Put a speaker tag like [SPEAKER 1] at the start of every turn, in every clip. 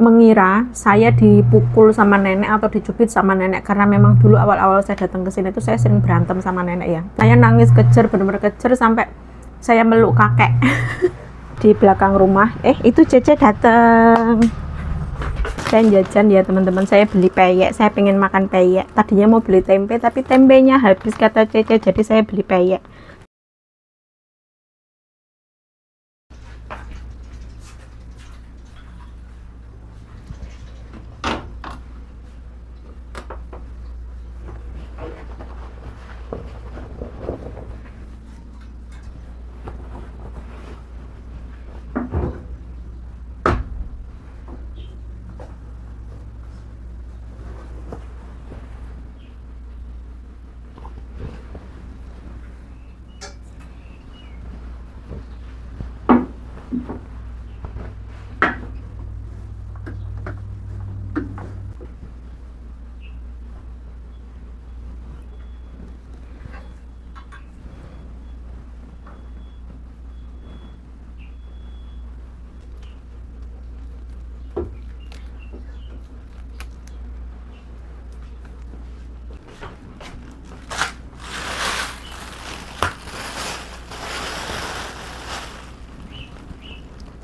[SPEAKER 1] mengira saya dipukul sama nenek atau dicubit sama nenek, karena memang dulu awal-awal saya datang ke sini tuh saya sering berantem sama nenek ya. Saya nangis kejer, bener-bener kejer sampai saya meluk kakek di belakang rumah. Itu Cece datang. Saya jajan ya teman-teman, saya beli peyek, saya pengen makan peyek. Tadinya mau beli tempe tapi tempenya habis kata Cece, jadi saya beli peyek.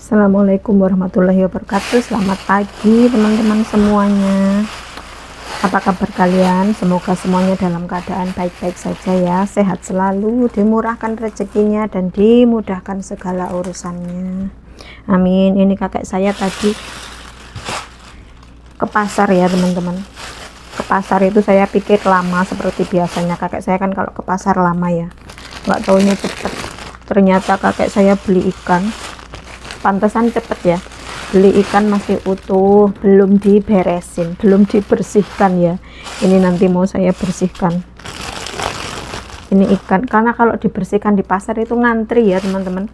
[SPEAKER 1] Assalamualaikum warahmatullahi wabarakatuh. Selamat pagi teman-teman semuanya. Apa kabar kalian? Semoga semuanya dalam keadaan baik-baik saja ya, sehat selalu, dimurahkan rezekinya dan dimudahkan segala urusannya, amin. Ini kakek saya tadi ke pasar ya teman-teman. Ke pasar itu saya pikir lama seperti biasanya, kakek saya kan kalau ke pasar lama ya, nggak taunya cepet. Ternyata kakek saya beli ikan, pantesan cepet ya, beli ikan masih utuh, belum diberesin, belum dibersihkan ya. Ini nanti mau saya bersihkan ini ikan, karena kalau dibersihkan di pasar itu ngantri ya teman-teman,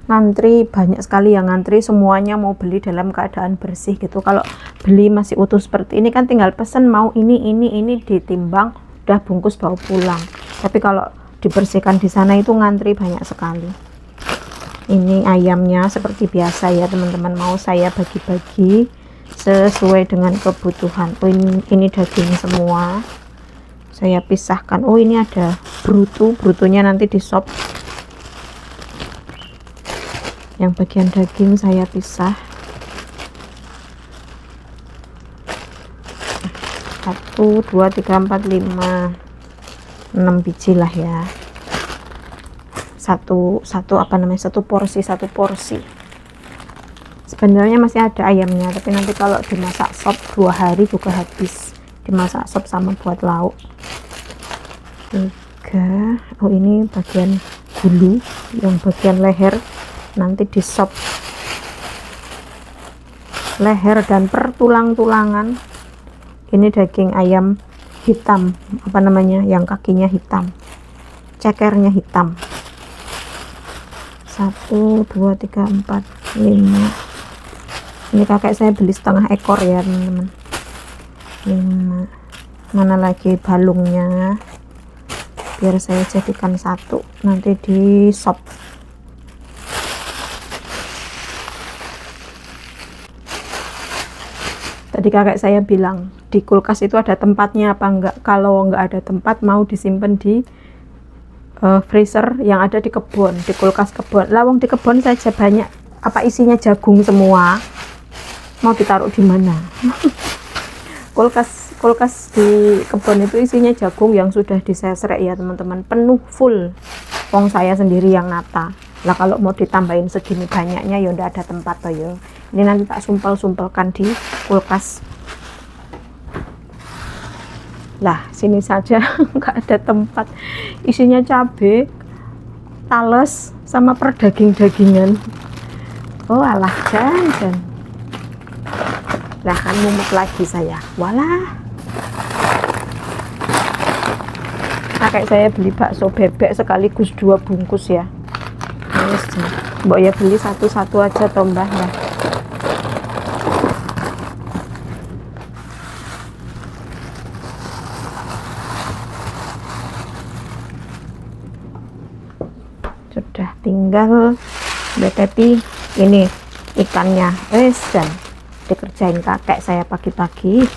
[SPEAKER 1] ngantri, banyak sekali yang ngantri, semuanya mau beli dalam keadaan bersih gitu. Kalau beli masih utuh seperti ini kan tinggal pesen mau ini ditimbang, udah bungkus bawa pulang. Tapi kalau dibersihkan di sana itu ngantri banyak sekali. Ini ayamnya seperti biasa ya teman-teman, mau saya bagi-bagi sesuai dengan kebutuhan. Oh ini daging semua saya pisahkan. Oh ini ada brutunya nanti di sop. Yang bagian daging saya pisah. 1 2 3 4 5 6 biji lah ya. Satu porsi. Sebenarnya masih ada ayamnya, tapi nanti kalau dimasak sop 2 hari juga habis, dimasak sop sama buat lauk. 3. Oh ini bagian bulu, yang bagian leher nanti di sop, leher dan pertulang-tulangan. Ini daging ayam hitam, apa namanya, yang kakinya hitam, cekernya hitam. 1 2 3 4 5. Ini kakek saya beli setengah ekor ya teman-teman. 5. Mana lagi balungnya, biar saya jadikan satu nanti di sop. Tadi kakek saya bilang di kulkas itu ada tempatnya apa enggak. Kalau enggak ada tempat, mau disimpan di freezer yang ada di kebun, di kulkas kebun. Lawang di kebun saja banyak, apa isinya jagung semua, mau ditaruh di mana? kulkas di kebun itu isinya jagung yang sudah disesrek ya teman-teman, penuh full. Wong saya sendiri yang nata lah, kalau mau ditambahin segini banyaknya ya udah ada tempat toh ya. Ini nanti tak sumpel-sumpelkan di kulkas. Lah sini saja nggak ada tempat, isinya cabai, tales sama perdaging-dagingan. Oh alah, jangan lah kan mumet lagi saya. Walah, kakek saya beli bakso bebek sekaligus 2 bungkus ya. Mbok ya beli satu-satu aja toh mbah ya. Sudah tinggal betepi ini ikannya dan dikerjain kakek saya pagi-pagi.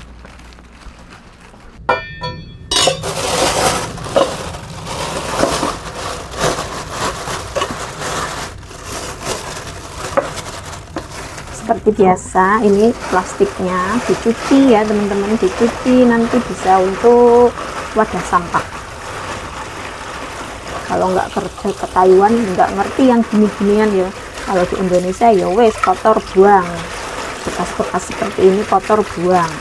[SPEAKER 1] Seperti biasa, ini plastiknya dicuci ya teman-teman, dicuci nanti bisa untuk wadah sampah. Kalau nggak kerja ke Taiwan nggak ngerti yang gini-ginian ya. Kalau di Indonesia ya wes kotor buang, bekas-bekas seperti ini kotor buang.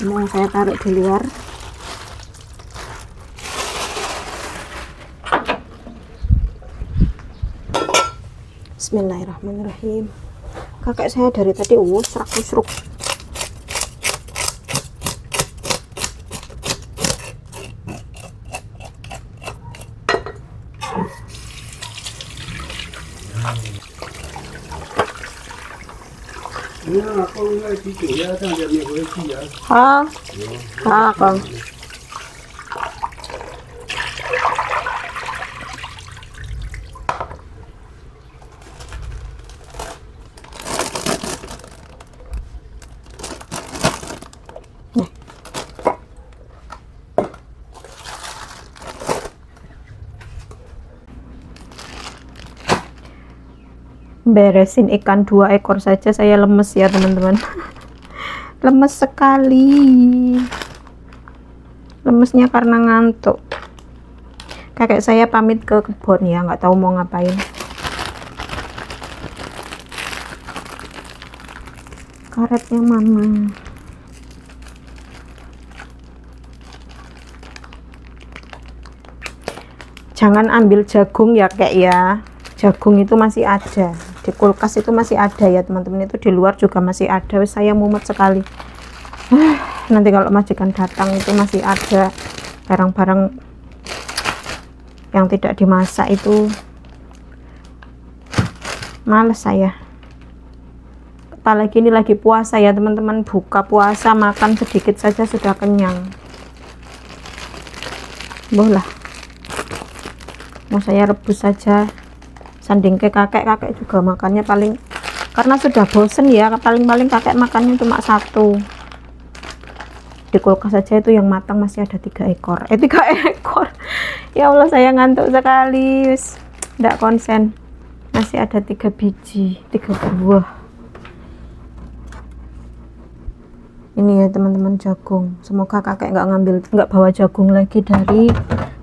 [SPEAKER 1] Mau saya taruh di luar. Bismillahirrahmanirrahim. Kakek saya dari tadi serak-usruk. Kang. Beresin ikan 2 ekor saja saya lemes ya teman-teman. Lemes sekali, lemesnya karena ngantuk. Kakek saya pamit ke kebun ya, nggak tahu mau ngapain. Karetnya mana? Jangan ambil jagung ya kek ya, jagung itu masih ada di kulkas, itu masih ada ya teman-teman, itu di luar juga masih ada. Saya mumet sekali. Nanti kalau majikan datang itu masih ada barang-barang yang tidak dimasak, itu males saya. Apalagi ini lagi puasa ya teman-teman, buka puasa makan sedikit saja sudah kenyang. Boleh, mau saya rebus saja sanding ke kakek juga makannya paling, karena sudah bosen ya, paling-paling kakek makannya cuma 1. Di kulkas saja itu yang matang masih ada 3 ekor. 3 ekor. Ya Allah, saya ngantuk sekali, tidak konsen. Masih ada 3 biji, 3 buah. Ini ya teman-teman, jagung. Semoga kakek nggak bawa jagung lagi dari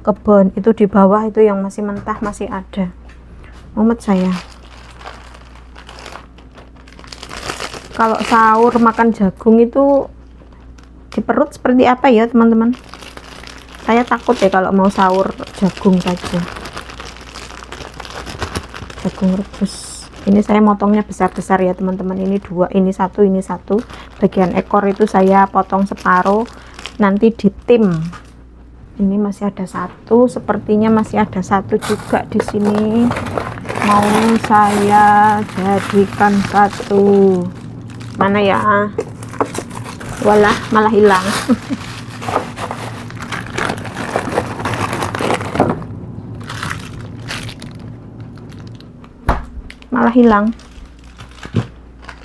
[SPEAKER 1] kebun. Itu di bawah itu yang masih mentah masih ada. Mumet saya. Kalau sahur makan jagung itu di perut seperti apa ya teman-teman? Saya takut ya kalau mau sahur jagung saja. Jagung rebus. Ini saya motongnya besar-besar ya teman-teman. Ini 2, ini 1, ini 1. Bagian ekor itu saya potong separuh. Nanti ditim. Ini masih ada 1. Sepertinya masih ada 1 juga di sini. Mau saya jadikan 1. Mana ya? Walah, malah hilang. Malah hilang.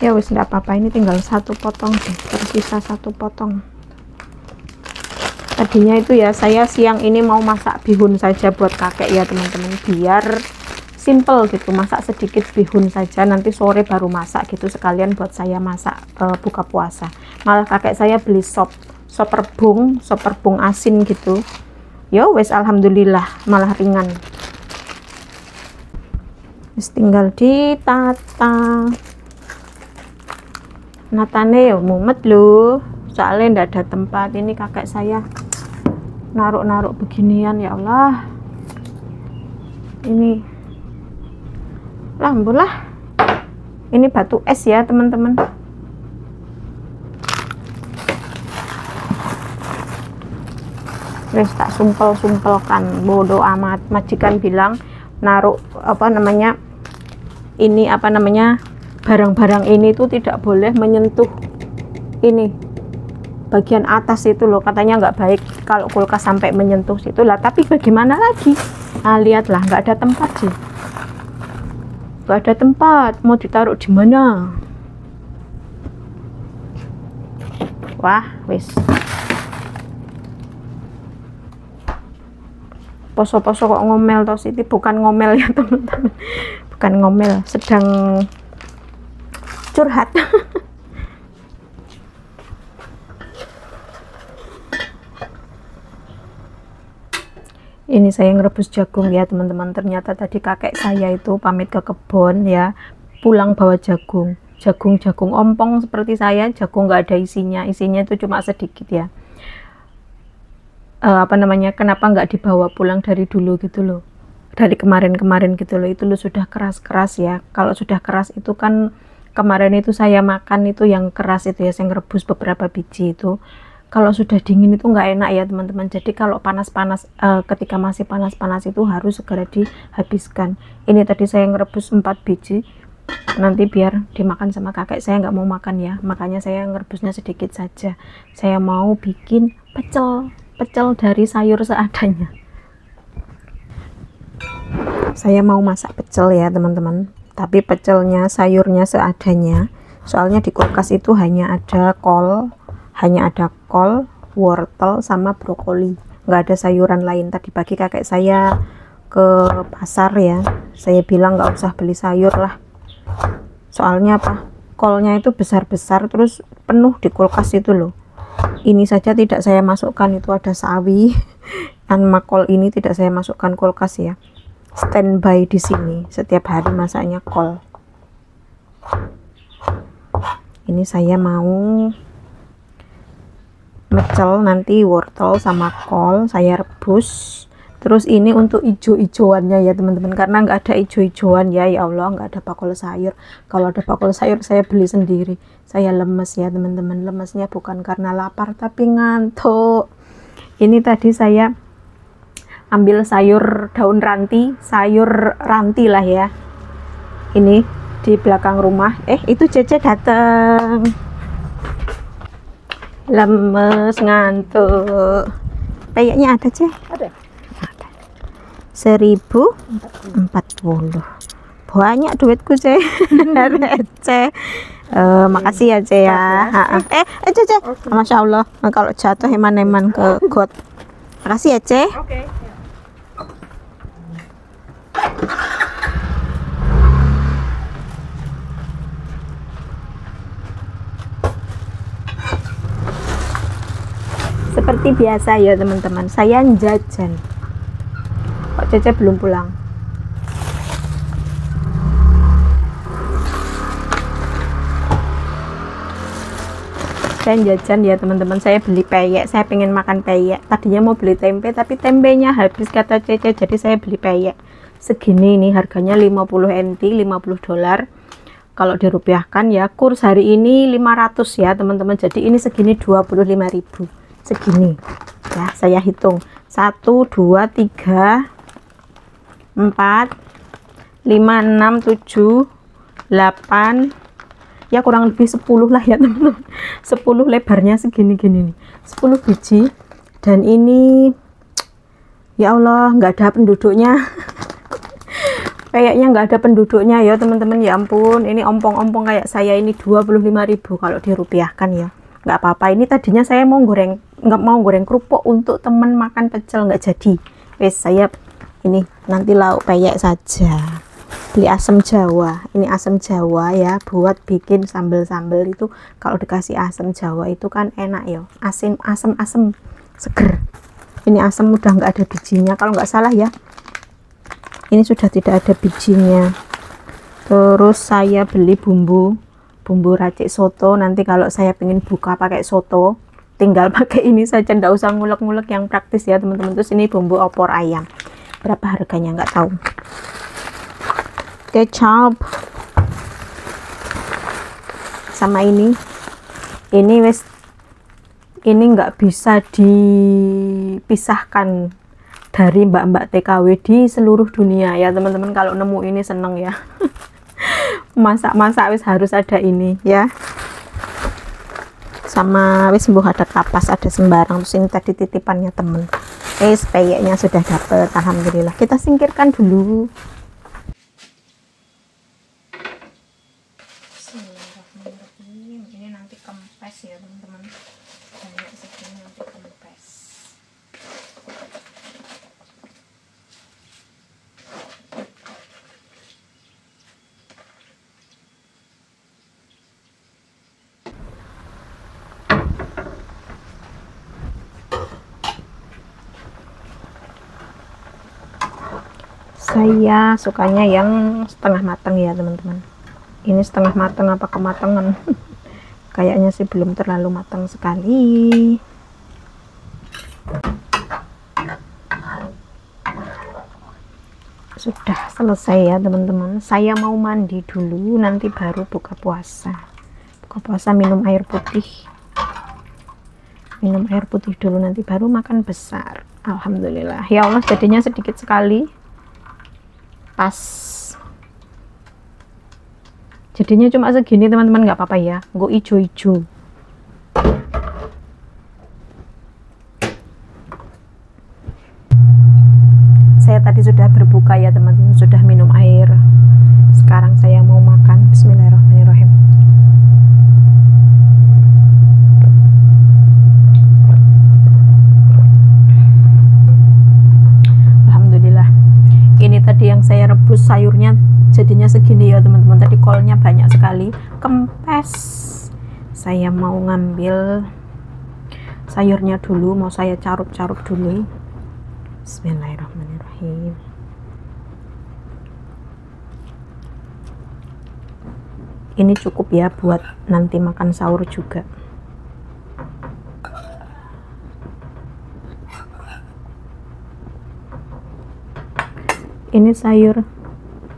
[SPEAKER 1] Ya wis, enggak apa-apa, ini tinggal 1 potong deh, tersisa 1 potong. Tadinya itu ya saya siang ini mau masak bihun saja buat kakek ya teman-teman, biar simple gitu, masak sedikit bihun saja, nanti sore baru masak gitu, sekalian buat saya masak buka puasa. Malah kakek saya beli sop rebung asin gitu. Ya wes, alhamdulillah malah ringan. Wis tinggal ditata. Natane ya mumet loh, soalnya ndak ada tempat. Ini kakek saya naruh beginian, ya Allah. Ini lah, ini batu es ya teman-teman. Wes tak sumpel-sumpelkan, bodoh amat. Majikan bilang naruh barang-barang ini tuh tidak boleh menyentuh ini bagian atas itu loh, katanya nggak baik kalau kulkas sampai menyentuh situ lah. Tapi bagaimana lagi? Lihatlah, nggak ada tempat sih. Gak ada tempat, mau ditaruh di mana? Wah, wis. Poso-poso kok ngomel toh Siti, bukan ngomel ya teman-teman. Bukan ngomel, sedang curhat. Ini saya ngerebus jagung ya teman-teman. Ternyata tadi kakek saya itu pamit ke kebun ya, pulang bawa jagung ompong seperti saya. Jagung nggak ada isinya itu cuma sedikit ya. Apa namanya, kenapa nggak dibawa pulang dari dulu gitu loh, dari kemarin-kemarin gitu loh. Itu loh sudah keras-keras ya. Kalau sudah keras itu kan, kemarin itu saya makan itu yang keras itu ya, saya ngerebus beberapa biji itu. Kalau sudah dingin itu nggak enak ya teman-teman. Jadi kalau panas-panas, ketika masih panas-panas itu harus segera dihabiskan. Ini tadi saya ngerebus 4 biji, nanti biar dimakan sama kakek. Saya nggak mau makan ya, makanya saya ngerebusnya sedikit saja. Saya mau bikin pecel dari sayur seadanya. Saya mau masak pecel ya teman-teman, tapi pecelnya sayurnya seadanya. Soalnya di kulkas itu hanya ada kol, wortel sama brokoli, nggak ada sayuran lain. Tadi pagi kakek saya ke pasar ya, saya bilang nggak usah beli sayur lah, soalnya apa, kolnya itu besar-besar terus penuh di kulkas itu loh. Ini saja tidak saya masukkan, itu ada sawi sama kol, ini tidak saya masukkan kulkas ya, standby di sini setiap hari masaknya kol. Ini saya mau mecel nanti wortel sama kol saya rebus. Terus ini untuk ijo-ijoannya ya teman-teman, karena nggak ada ijo-ijoan ya, ya Allah, nggak ada bakul sayur. Kalau ada bakul sayur saya beli sendiri. Saya lemes ya teman-teman, lemesnya bukan karena lapar tapi ngantuk. Ini tadi saya ambil sayur daun ranti, sayur ranti lah ya, ini di belakang rumah. Itu Cece datang, lemes ngantuk. Kayaknya ada Ceh, ada 1040. Banyak duitku Ceh. Receh. Makasih ya Ceh ya. Ceh. Masya Allah, kalau jatuh eman-eman ke got. Makasih ya Ceh.
[SPEAKER 2] Oke.
[SPEAKER 1] Seperti biasa ya teman-teman, saya jajan. Kok Cece belum pulang? Saya jajan ya teman-teman, saya beli peyek, saya pengen makan peyek. Tadinya mau beli tempe tapi tempenya habis kata Cece, jadi saya beli peyek. Segini nih harganya 50 NT, 50 dolar. Kalau dirupiahkan ya, kurs hari ini 500 ya teman-teman. Jadi ini segini 25.000. Segini ya, saya hitung 1 2 3 4 5 6 7 8, ya kurang lebih 10 lah ya teman-teman. 10 lebarnya segini-gini nih, 10 biji. Dan ini ya Allah, nggak ada penduduknya. Kayaknya nggak ada penduduknya ya teman-teman. Ya ampun, ini ompong-ompong kayak saya ini 25.000 kalau dirupiahkan ya. Nggak apa-apa. Ini tadinya saya mau goreng, nggak mau goreng kerupuk untuk temen makan pecel, nggak jadi. Wes, saya ini nanti lauk peyek saja. Beli asam jawa, ini asam jawa ya, buat bikin sambal-sambal itu. Kalau dikasih asam jawa itu kan enak ya, asam seger. Ini asam udah nggak ada bijinya kalau nggak salah ya, ini sudah tidak ada bijinya. Terus saya beli bumbu racik soto. Nanti kalau saya pengen buka pakai soto, tinggal pakai ini saja, nggak usah ngulek-ngulek, yang praktis ya teman-teman. Terus ini bumbu opor ayam, berapa harganya nggak tahu. Kecap sama ini wes, ini nggak bisa dipisahkan dari mbak-mbak TKW di seluruh dunia ya teman-teman. Kalau nemu ini seneng ya. Masak-masak wes harus ada ini ya. Sama wes mbuh ada kapas, ada sembarang. Terus ini tadi titipannya temen. Peyeknya sudah dapet, alhamdulillah. Kita singkirkan dulu. Saya sukanya yang setengah matang ya teman-teman. Ini setengah matang apa kematangan? Kayaknya sih belum terlalu matang sekali. Sudah selesai ya teman-teman. Saya mau mandi dulu, nanti baru buka puasa. Buka puasa minum air putih. Minum air putih dulu, nanti baru makan besar. Alhamdulillah. Ya Allah, jadinya sedikit sekali. Pas. Jadinya cuma segini teman-teman, nggak apa-apa ya. Nggak ijo-ijo. Saya tadi sudah berbuka ya teman-teman, sudah minum air. Sekarang saya mau makan. Bismillahirrahmanirrahim. Alhamdulillah. Ini tadi yang saya rebus sayurnya jadinya segini ya teman-teman. Tadi kolnya banyak sekali, kempes. Saya mau ngambil sayurnya dulu, mau saya caruk-caruk dulu. Bismillahirrahmanirrahim. Ini cukup ya buat nanti makan sahur juga. Ini sayur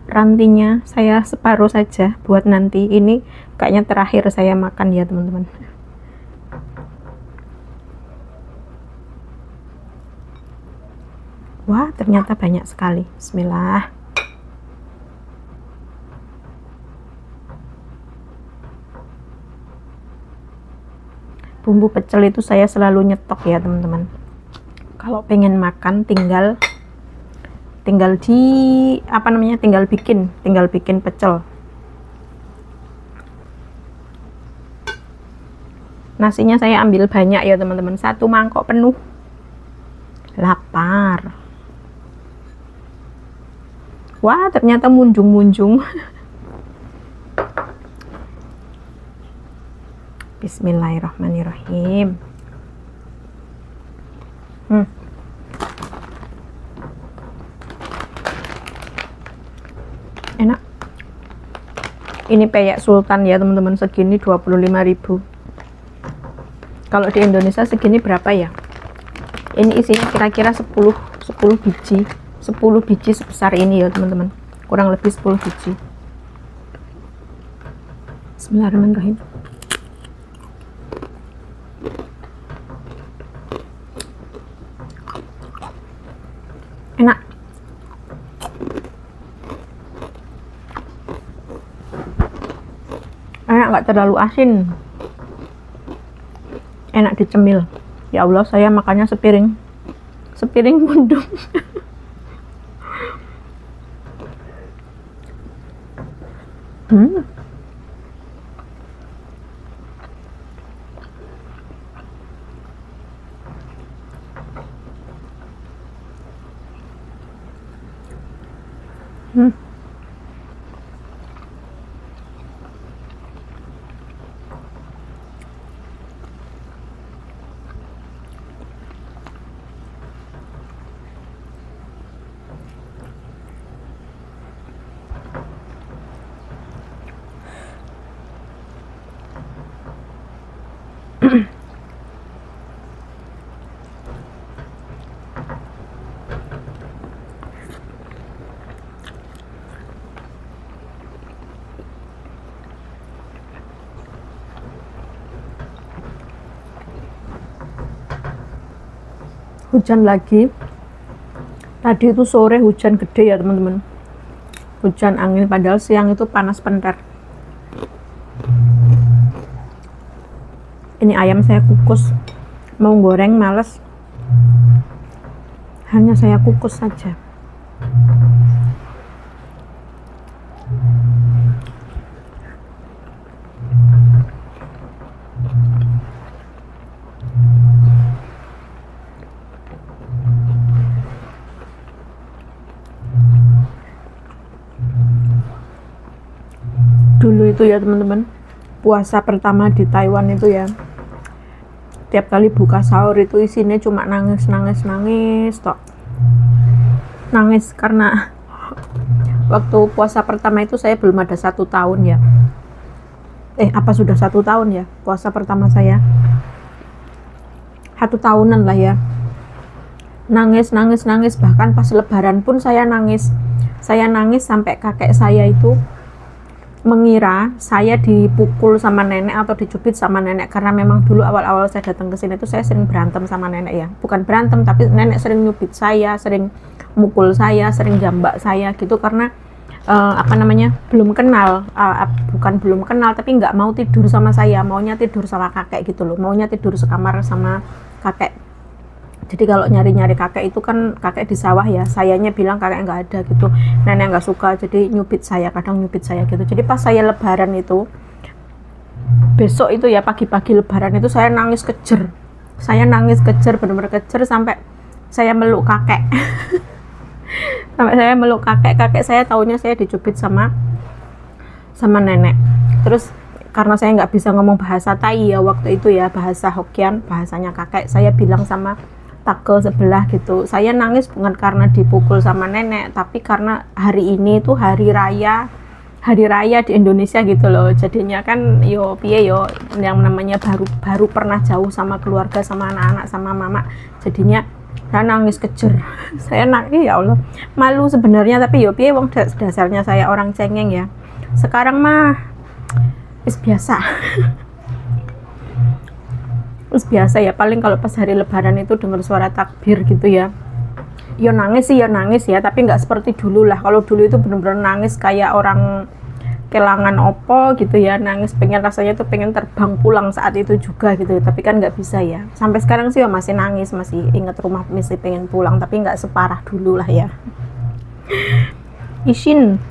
[SPEAKER 1] rantinya saya separuh saja buat nanti. Ini kayaknya terakhir saya makan ya teman-teman. Wah, ternyata banyak sekali. Bismillah. Bumbu pecel itu saya selalu nyetok ya teman-teman. Kalau pengen makan tinggal di apa namanya, tinggal bikin pecel. Nasinya saya ambil banyak ya teman-teman, 1 mangkok penuh. Lapar. Wah, ternyata munjung-munjung. Bismillahirrahmanirrahim. Enak. Ini peyek sultan ya teman-teman, segini 25.000. Kalau di Indonesia segini berapa ya? Ini isinya kira-kira 10 biji. 10 biji sebesar ini ya teman-teman, kurang lebih 10 biji. Bismillahirrahmanirrahim. Enak. Enak, nggak terlalu asin. Enak dicemil. Ya Allah, saya makannya sepiring mundung. Hujan lagi. Tadi itu sore hujan gede ya teman-teman, hujan angin, padahal siang itu panas bentar. Ini ayam saya kukus, mau goreng males, hanya saya kukus saja. Dulu itu ya teman-teman, puasa pertama di Taiwan itu ya, tiap kali buka sahur itu isinya cuma nangis tok. Nangis karena waktu puasa pertama itu saya belum ada 1 tahun ya. Apa sudah 1 tahun ya puasa pertama saya? 1 tahunan lah ya. Nangis, bahkan pas lebaran pun saya nangis sampai kakek saya itu mengira saya dipukul sama nenek atau dicubit sama nenek, karena memang dulu awal-awal saya datang ke sini itu saya sering berantem sama nenek ya, bukan berantem tapi nenek sering nyubit saya, sering mukul saya, sering jambak saya gitu, karena belum kenal, bukan belum kenal tapi nggak mau tidur sama saya, maunya tidur sama kakek gitu loh, maunya tidur sekamar sama kakek. Jadi kalau nyari-nyari kakek itu kan kakek di sawah ya, sayanya bilang kakek nggak ada gitu, nenek nggak suka, jadi nyubit saya, kadang nyubit saya gitu. Jadi pas saya lebaran itu, besok itu ya pagi-pagi lebaran itu saya nangis kejer, bener-bener kejer sampai saya meluk kakek. Sampai saya meluk kakek saya taunya saya dicubit sama nenek. Terus karena saya nggak bisa ngomong bahasa Tai ya waktu itu ya, bahasa Hokkien, bahasanya kakek, saya bilang sama take sebelah gitu, saya nangis bukan karena dipukul sama nenek, tapi karena hari ini tuh hari raya di Indonesia gitu loh. Jadinya kan yo piye yo, yang namanya baru pernah jauh sama keluarga, sama anak-anak, sama mama, jadinya saya nangis kejer. Saya nangis, ya Allah, malu sebenarnya, tapi yo piye wong dasarnya saya orang cengeng ya. Sekarang mah biasa. Biasa ya, paling kalau pas hari lebaran itu dengar suara takbir gitu ya, ya nangis ya, tapi nggak seperti dulu lah. Kalau dulu itu bener-bener nangis kayak orang kelangan opo gitu ya, nangis rasanya tuh pengen terbang pulang saat itu juga gitu, tapi kan nggak bisa ya. Sampai sekarang sih ya masih nangis, masih inget rumah, masih pengen pulang, tapi nggak separah dulu lah ya. Isin